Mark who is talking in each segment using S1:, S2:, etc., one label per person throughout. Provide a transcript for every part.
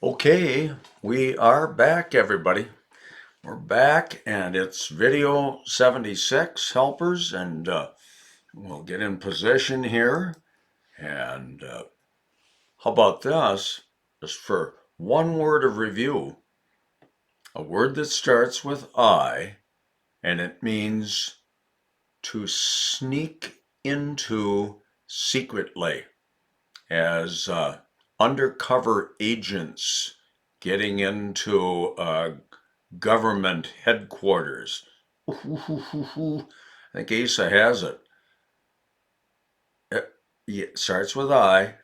S1: Okay, we are back, everybody. We're back, and it's video 76, helpers, and we'll get in position here. And how about this? Just for one word of review, a word that starts with I, and it means to sneak into secretly as undercover agents getting into government headquarters. I think Asa has it. It starts with I.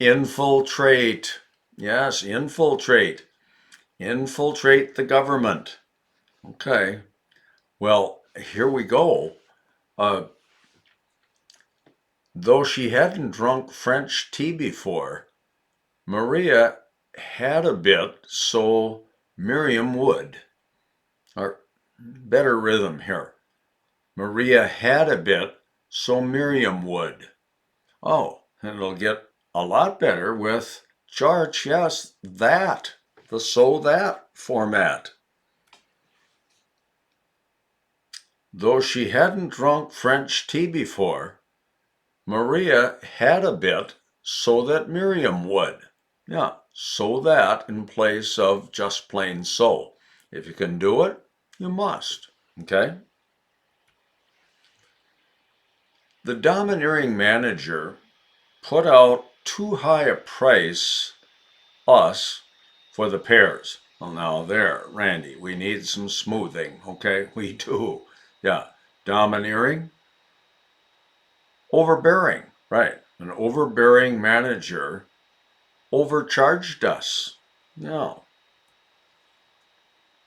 S1: Infiltrate. Yes, infiltrate. Infiltrate the government. Okay. Well, here we go. Uh, though she hadn't drunk French tea before, Maria had a bit, so Miriam would. Or better rhythm here. Maria had a bit, so Miriam would. Oh, and it'll get a lot better with George. Yes, that. The so that format. Though she hadn't drunk French tea before, Maria had a bit so that Miriam would. Yeah, so that in place of just plain so. If you can do it, you must. Okay? The domineering manager put out too high a price, us, for the pears. Well, now there, Randy, we need some smoothing, okay? We do. Yeah. Domineering, overbearing, right. An overbearing manager overcharged us. No.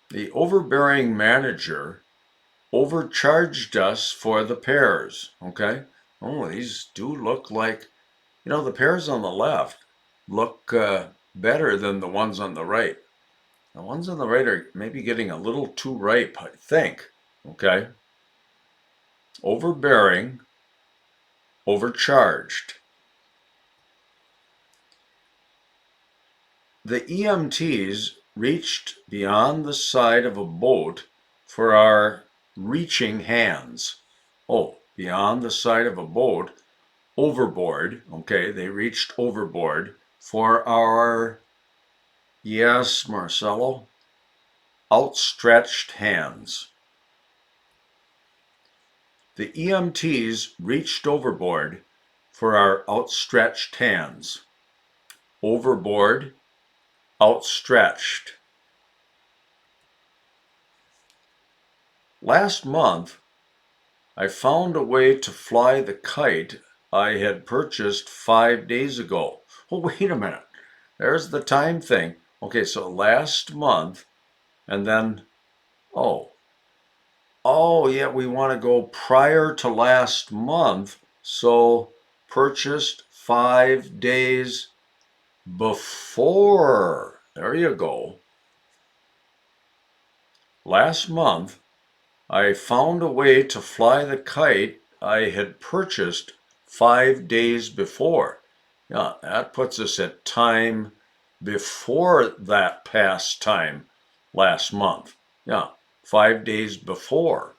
S1: The overbearing manager overcharged us for the pears, okay? Oh, these do look like, the pears on the left look better than the ones on the right. The ones on the right are maybe getting a little too ripe, I think. Okay. Overbearing, overcharged. The EMTs reached beyond the side of a boat for our reaching hands. Oh, beyond the side of a boat, overboard. Okay, they reached overboard for our, yes, Marcelo, outstretched hands. The EMTs reached overboard for our outstretched hands. Overboard, outstretched. Last month, I found a way to fly the kite I had purchased 5 days ago. Oh, wait a minute. There's the time thing. Okay, so last month, and then, yeah, we want to go prior to last month. So purchased 5 days before. There you go. Last month, I found a way to fly the kite I had purchased 5 days before. Yeah, that puts us at time before that past time last month. Yeah, 5 days before.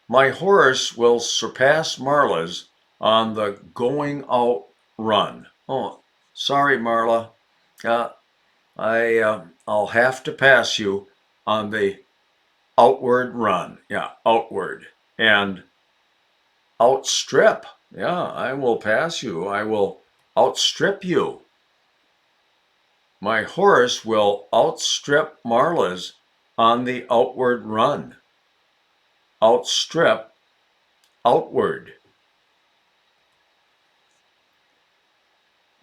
S1: My horse will surpass Marla's on the going out run. Oh, sorry, Marla. I'll have to pass you on the outward run. Yeah, outward. And outstrip. Yeah, I will pass you. I will outstrip you. My horse will outstrip Marla's on the outward run. Outstrip, outward.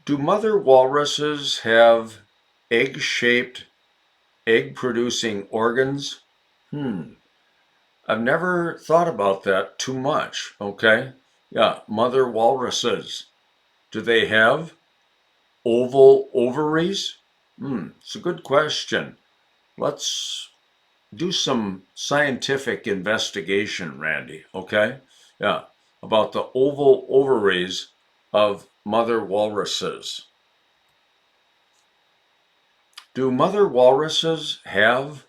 S1: Do mother walruses have egg-shaped, egg-producing organs? I've never thought about that too much, okay? Yeah, mother walruses. Do they have oval ovaries? It's a good question. Let's do some scientific investigation, Randy, okay? Yeah, about the oval ovaries of mother walruses. Do mother walruses have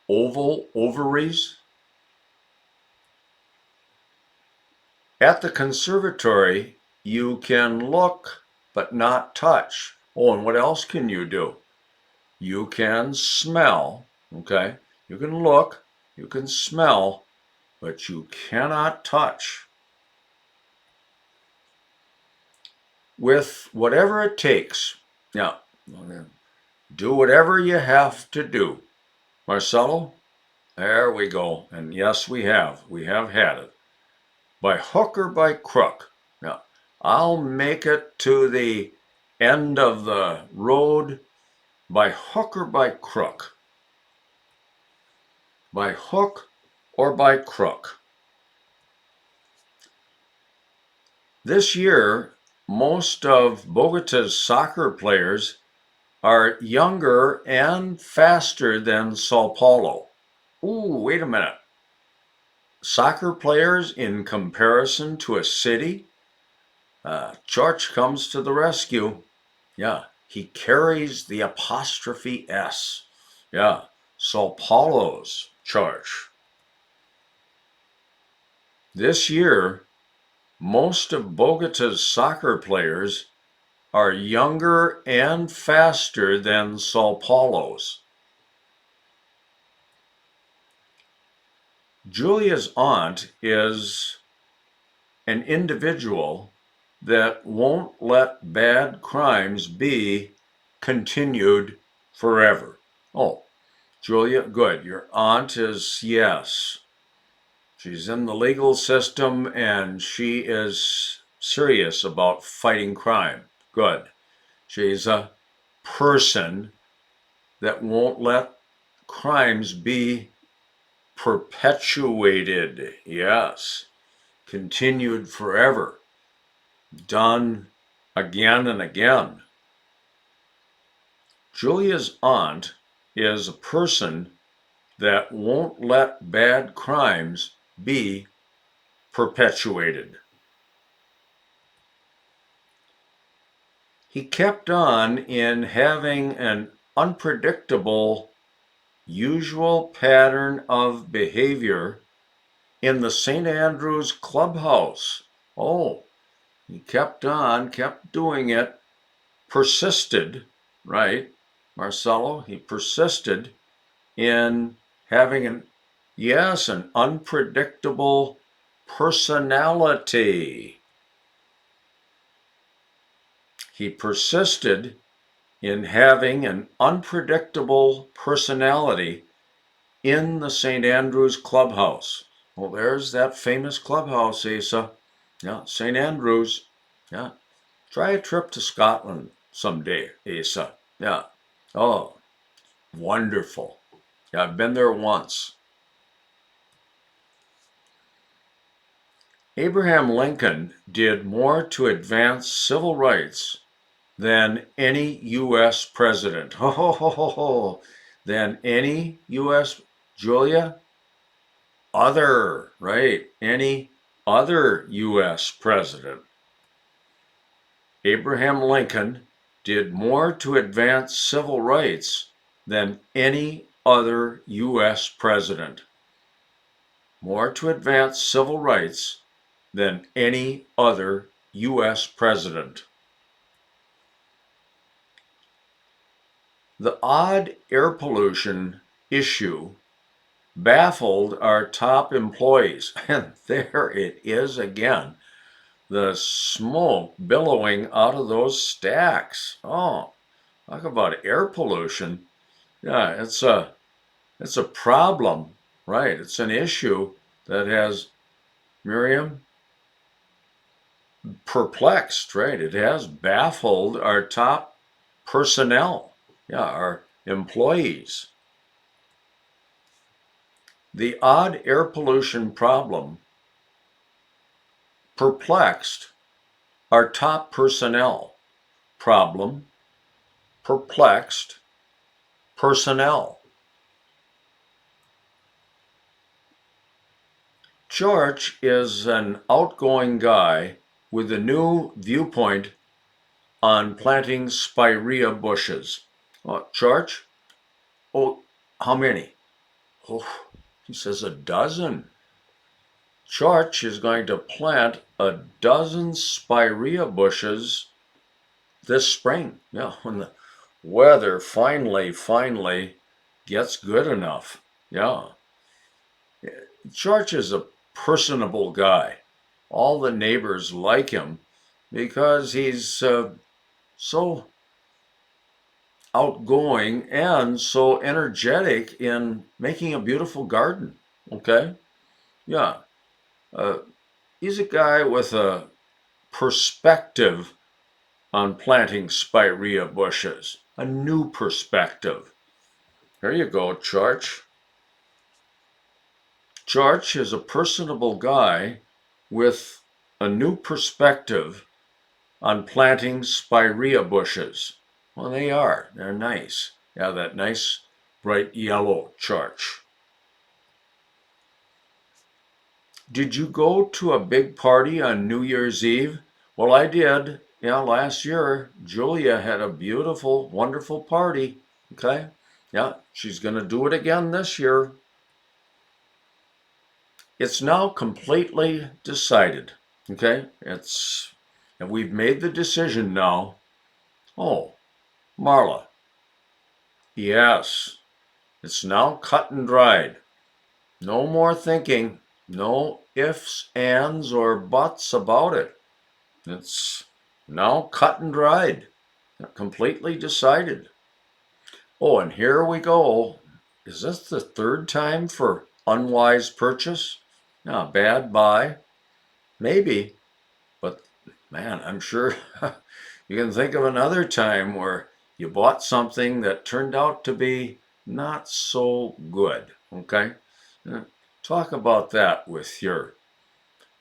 S1: oval ovaries? At the conservatory, you can look but not touch. Oh, and what else can you do? You can smell, okay? You can look, you can smell, but you cannot touch. With whatever it takes. Now, do whatever you have to do. Marcelo, there we go. And yes, we have. We have had it. By hook or by crook. Now, I'll make it to the end of the road by hook or by crook. By hook or by crook. This year, most of Bogota's soccer players are younger and faster than Sao Paulo. Ooh, wait a minute. Soccer players in comparison to a city? George comes to the rescue. Yeah, he carries the apostrophe S. Yeah, Sao Paulo's charge. This year, most of Bogota's soccer players are younger and faster than Sao Paulo's. Julia's aunt is an individual that won't let bad crimes be continued forever. Oh, Julia, good. Your aunt is, yes. She's in the legal system and she is serious about fighting crime. Good. She's a person that won't let crimes be perpetuated. Yes. Continued forever. Done again and again. Julia's aunt is a person that won't let bad crimes be perpetuated. He kept on in having an unpredictable, usual pattern of behavior in the St. Andrew's clubhouse. Oh, he kept on, kept doing it, persisted, right? Marcelo, he persisted in having an unpredictable personality. He persisted in having an unpredictable personality in the St. Andrew's clubhouse. Well, there's that famous clubhouse, Asa. Yeah, St. Andrew's. Yeah. Try a trip to Scotland someday, Asa. Yeah. Oh, wonderful. Yeah, I've been there once. Abraham Lincoln did more to advance civil rights than any U.S. president. Ho, ho, ho, ho, ho. Than any U.S. Julia? Other, right? Any other U.S. president. Abraham Lincoln did more to advance civil rights than any other U.S. president. More to advance civil rights than any other U.S. president. The odd air pollution issue baffled our top employees. And there it is again. The smoke billowing out of those stacks. Oh, talk about air pollution. Yeah, it's a problem, right? It's an issue that has, Miriam, perplexed, right? It has baffled our top personnel, yeah, our employees. The odd air pollution problem perplexed our top personnel. Problem, perplexed personnel. George is an outgoing guy with a new viewpoint on planting spirea bushes. Oh, George? Oh, how many? Oh, he says a dozen. George is going to plant a dozen spirea bushes this spring. Yeah, when the weather finally gets good enough. Yeah. George is a personable guy. All the neighbors like him because he's so outgoing and so energetic in making a beautiful garden. Okay? Yeah. Uh, he's a guy with a perspective on planting spirea bushes, a new perspective. There you go, George. George is a personable guy with a new perspective on planting spirea bushes. Well, they are. They're nice. Yeah, that nice bright yellow George. Did you go to a big party on New Year's Eve? Well, I did. Yeah, last year, Julia had a beautiful, wonderful party. Okay? Yeah, she's going to do it again this year. It's now completely decided. Okay? And we've made the decision now. Oh, Marla. Yes, it's now cut and dried. No more thinking. No ifs, ands, or buts about it. It's now cut and dried, completely decided. Oh, and here we go. Is this the third time for unwise purchase? No, bad buy? Maybe, but man, I'm sure you can think of another time where you bought something that turned out to be not so good. Okay? Talk about that with your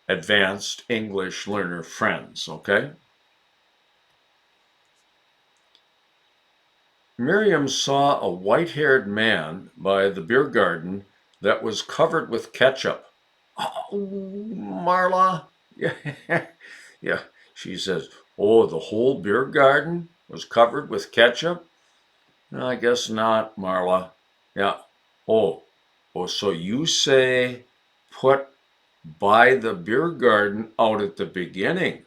S1: advanced English learner friends. Okay? Miriam saw a white-haired man by the beer garden that was covered with ketchup. Oh, Marla. Yeah, yeah. She says, "Oh, the whole beer garden was covered with ketchup?" No, I guess not, Marla. Yeah. Oh, oh, so you say put by the beer garden out at the beginning,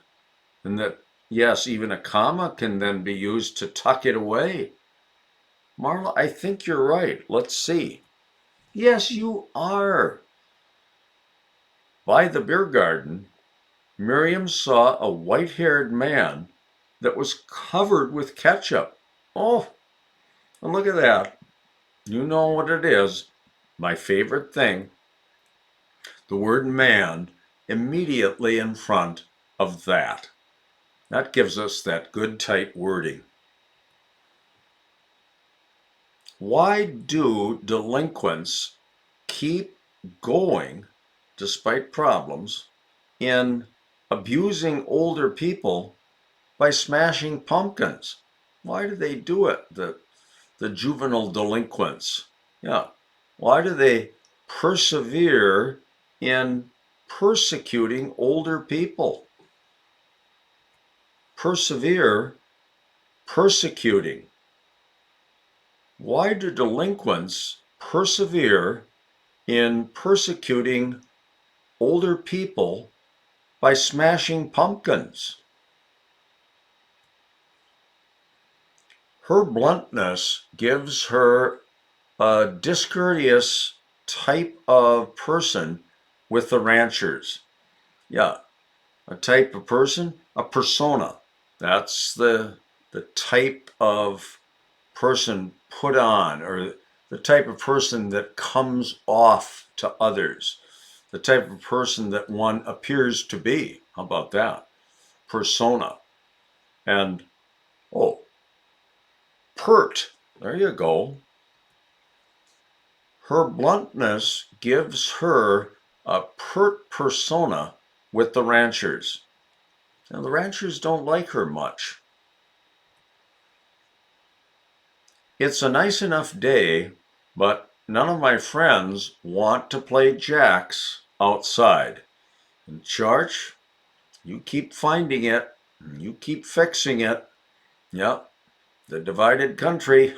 S1: and that, yes, even a comma can then be used to tuck it away. Marla, I think you're right. Let's see. Yes, you are. By the beer garden, Miriam saw a white-haired man that was covered with ketchup. Oh, and look at that. You know what it is. My favorite thing, the word man immediately in front of that. That gives us that good tight wording. Why do delinquents keep going despite problems in abusing older people by smashing pumpkins? Why do they do it? The juvenile delinquents. Yeah. Why do they persevere in persecuting older people? Persevere persecuting. Why do delinquents persevere in persecuting older people by smashing pumpkins? Her bluntness gives her a discourteous type of person with the ranchers. Yeah, a type of person, a persona. That's the type of person put on, or the type of person that comes off to others, the type of person that one appears to be. How about that? Persona. And oh, pert. There you go. Her bluntness gives her a pert persona with the ranchers. Now, the ranchers don't like her much. It's a nice enough day, but none of my friends want to play jacks outside. And Charge, you keep finding it, you keep fixing it. Yep, the divided country.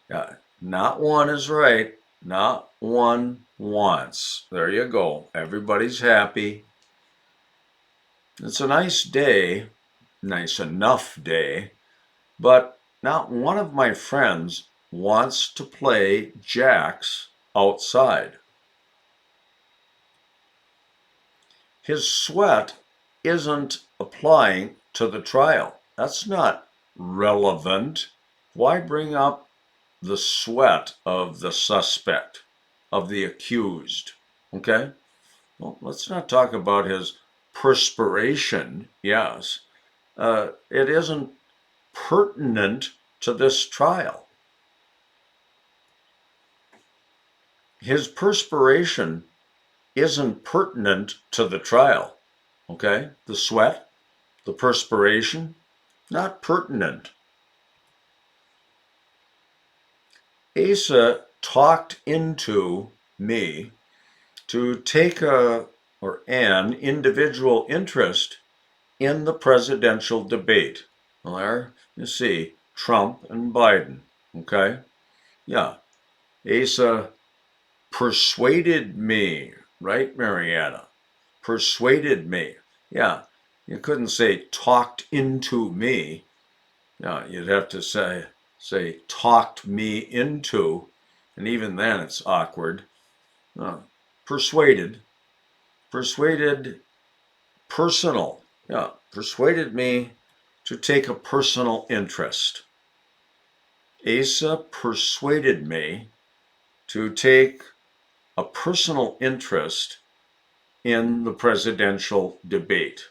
S1: Yeah, not one is right. Not one wants. There you go. Everybody's happy. It's a nice day, nice enough day, but not one of my friends wants to play jacks outside. His sweat isn't applying to the trial. That's not relevant. Why bring up the sweat of the suspect, of the accused? Okay? Well, let's not talk about his perspiration. Yes. It isn't pertinent to this trial. His perspiration isn't pertinent to the trial. Okay? The sweat, the perspiration, not pertinent. Asa talked into me to take an individual interest in the presidential debate. Well, there you see Trump and Biden. Okay? Yeah. Asa persuaded me, right, Mariana? Persuaded me. Yeah. You couldn't say talked into me. Yeah, you'd have to say talked me into, and even then it's awkward. Persuaded, persuaded, personal. Yeah, persuaded me to take a personal interest. Asa persuaded me to take a personal interest in the presidential debate.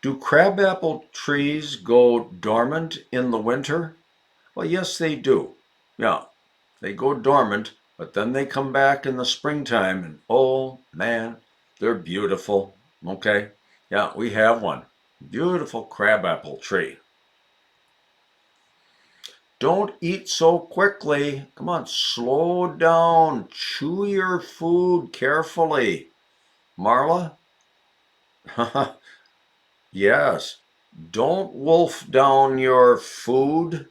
S1: Do crabapple trees go dormant in the winter? Well, yes, they do. Yeah, they go dormant, but then they come back in the springtime, and oh man, they're beautiful. Okay, yeah, we have one. Beautiful crabapple tree. Don't eat so quickly. Come on, slow down. Chew your food carefully. Marla? Yes. Don't wolf down your food.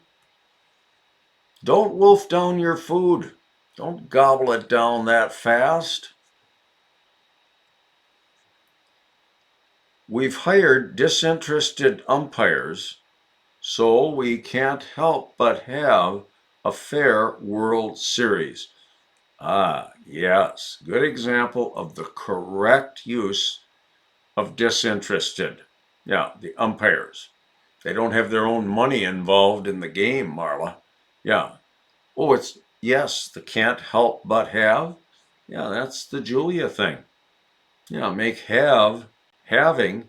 S1: Don't wolf down your food. Don't gobble it down that fast. We've hired disinterested umpires, so we can't help but have a fair World Series. Ah, yes, good example of the correct use of disinterested. Yeah, the umpires. They don't have their own money involved in the game, Marla. Yeah. Oh, it's, yes, the can't help but have. Yeah, that's the Julia thing. Yeah, make have having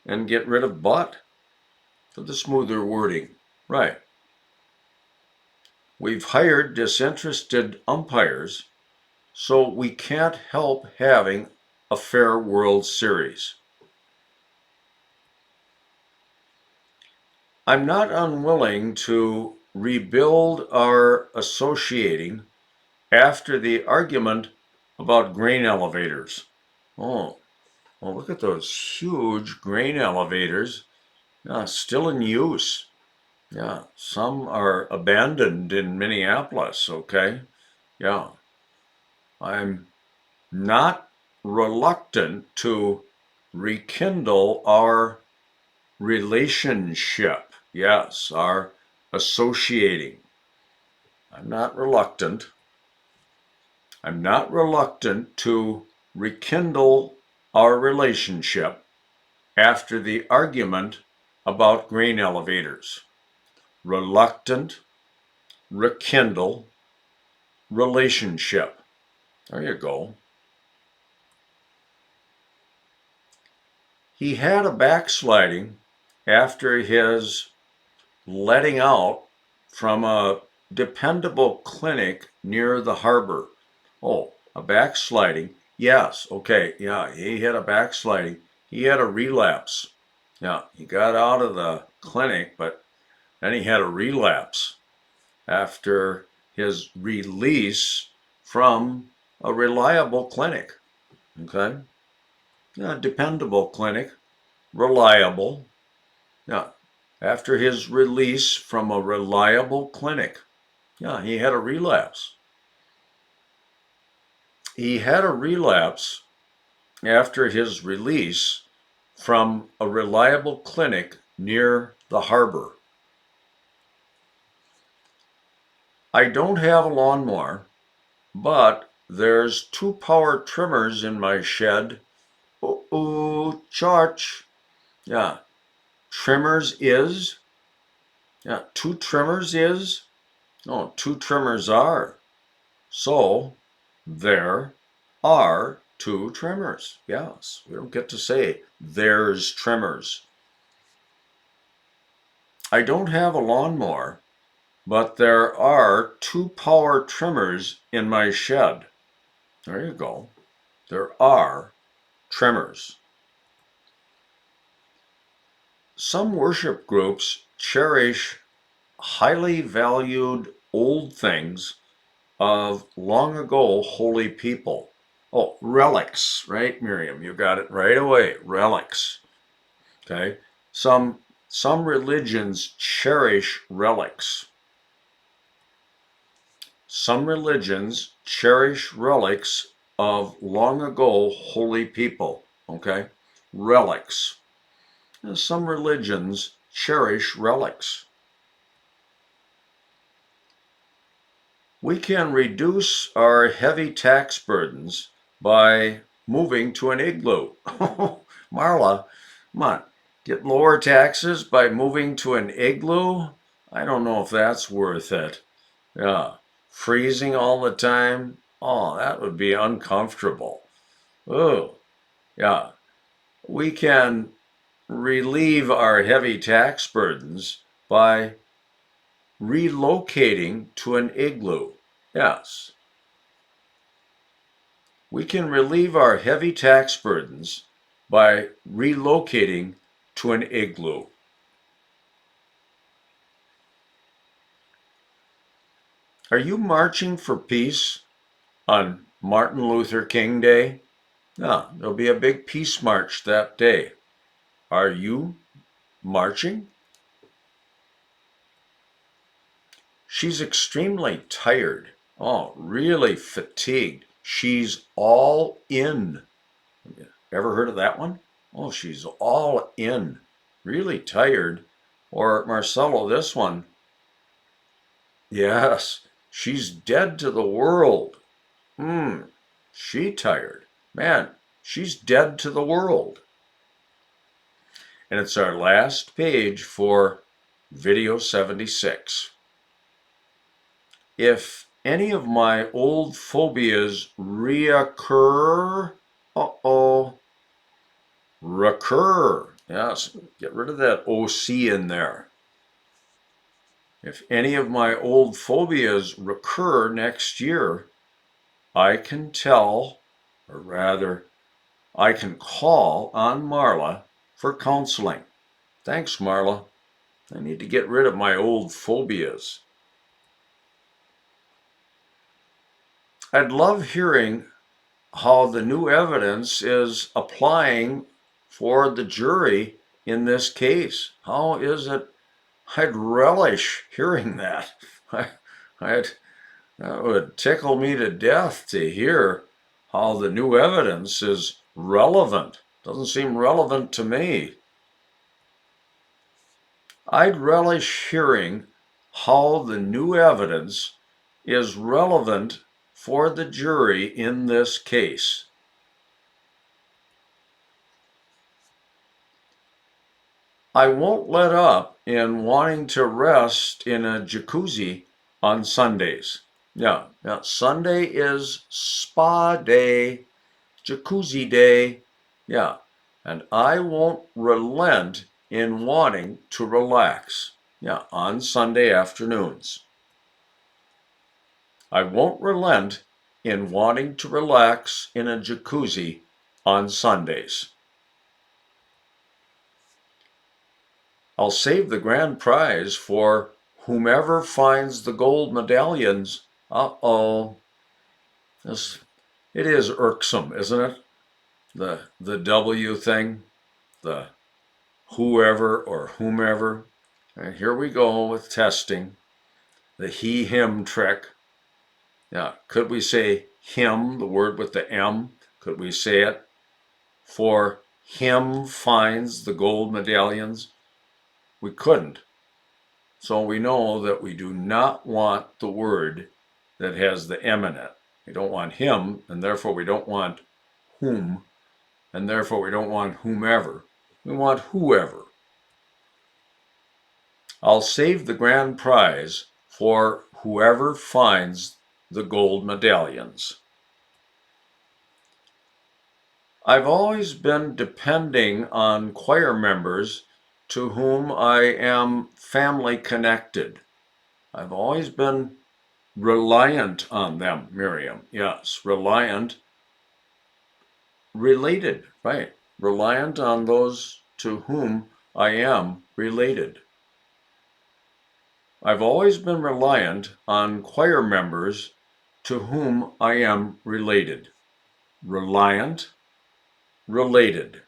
S1: and get rid of but for the smoother wording. Right. We've hired disinterested umpires, so we can't help having a fair World Series. I'm not unwilling to rebuild our associating after the argument about grain elevators. Oh, well, look at those huge grain elevators still in use. Yeah, some are abandoned in Minneapolis, okay? Yeah, I'm not reluctant to rekindle our relationship. Yes, our associating. I'm not reluctant. I'm not reluctant to rekindle our relationship after the argument about grain elevators. Reluctant, rekindle, relationship. There you go. He had a backsliding after his letting out from a dependable clinic near the harbor. Oh, a backsliding. Yes, okay, yeah, he had a backsliding. He had a relapse. Yeah, he got out of the clinic, but then he had a relapse after his release from a reliable clinic. Okay? Yeah, dependable clinic. reliable. Yeah, after his release from a reliable clinic. Yeah, he had a relapse. He had a relapse after his release from a reliable clinic near the harbor. I don't have a lawnmower, but there's 2 power trimmers in my shed. Oh, charge. Yeah, trimmers is. Yeah, 2 trimmers is. No, 2 trimmers are. So there are 2 trimmers. Yes, we don't get to say there's trimmers. I don't have a lawnmower, but there are 2 power trimmers in my shed. There you go. There are trimmers. Some worship groups cherish highly valued old things of long ago holy people. Oh, relics, right, Miriam? You got it right away. Relics. Okay. Some religions cherish relics. Some religions cherish relics of long ago holy people. Okay? Relics. Some religions cherish relics. We can reduce our heavy tax burdens by moving to an igloo. Marla, come on, get lower taxes by moving to an igloo? I don't know if that's worth it. Yeah, freezing all the time? Oh, that would be uncomfortable. Oh, yeah. We can relieve our heavy tax burdens by relocating to an igloo. Yes. We can relieve our heavy tax burdens by relocating to an igloo. Are you marching for peace on Martin Luther King Day? No, there'll be a big peace march that day. Are you marching? She's extremely tired. Oh, really fatigued. She's all in. Ever heard of that one? Oh, she's all in. Really tired. Or Marcelo, this one. Yes, she's dead to the world. She tired. Man, she's dead to the world. And it's our last page for video 76. If any of my old phobias reoccur, recur. Yes, get rid of that OC in there. If any of my old phobias recur next year, I can tell, or rather, I can call on Marla for counseling. Thanks, Marla. I need to get rid of my old phobias. I'd love hearing how the new evidence is applying for the jury in this case. How is it? I'd relish hearing that. That would tickle me to death to hear how the new evidence is relevant. Doesn't seem relevant to me. I'd relish hearing how the new evidence is relevant for the jury in this case. I won't let up in wanting to rest in a jacuzzi on Sundays. Yeah, Sunday is spa day, jacuzzi day. Yeah, and I won't relent in wanting to relax. Yeah, on Sunday afternoons. I won't relent in wanting to relax in a jacuzzi on Sundays. I'll save the grand prize for whomever finds the gold medallions. Uh-oh. It is irksome, isn't it? The W thing, the whoever or whomever. And here we go with testing. The he, him trick. Now, could we say him, the word with the M? Could we say it? For him finds the gold medallions? We couldn't. So we know that we do not want the word that has the M in it. We don't want him, and therefore we don't want whom, and therefore we don't want whomever. We want whoever. I'll save the grand prize for whoever finds the gold medallions. I've always been depending on choir members to whom I am family connected. I've always been reliant on them, Miriam. Yes, reliant, related, right. Reliant on those to whom I am related. I've always been reliant on choir members to whom I am related. Reliant, related.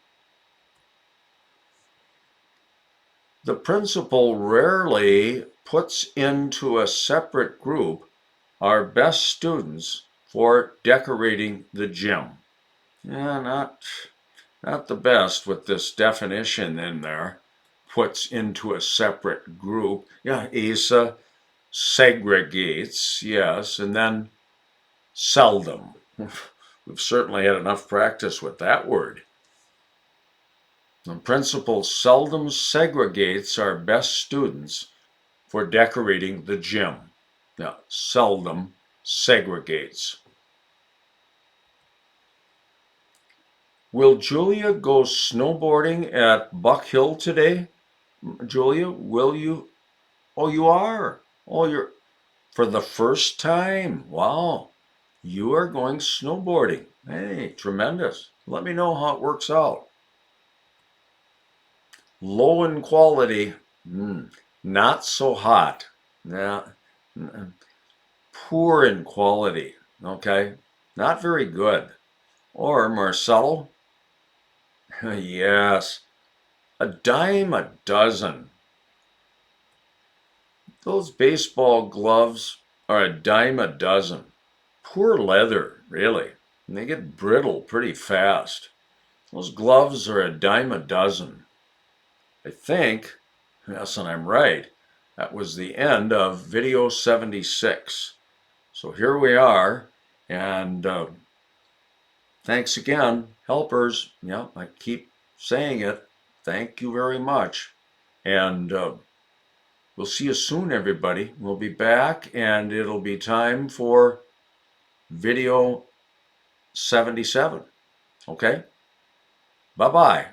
S1: The principal rarely puts into a separate group our best students for decorating the gym. Yeah, not the best with this definition in there. Puts into a separate group. Yeah, Asa segregates, yes, and then seldom. We've certainly had enough practice with that word. The principal seldom segregates our best students for decorating the gym. Now, seldom segregates. Will Julia go snowboarding at Buck Hill today? Julia, will you? Oh, you are. Oh, you're for the first time. Wow. You are going snowboarding. Hey, tremendous. Let me know how it works out. Low in quality. Not so hot. Yeah. Poor in quality. Okay. Not very good. Or Marcelo. Yes. A dime a dozen. Those baseball gloves are a dime a dozen. Poor leather, really. And they get brittle pretty fast. Those gloves are a dime a dozen. I think, yes, and I'm right, that was the end of video 76. So here we are, and thanks again, helpers. Yeah, I keep saying it. Thank you very much. And we'll see you soon, everybody. We'll be back, and it'll be time for video 77. Okay? Bye-bye.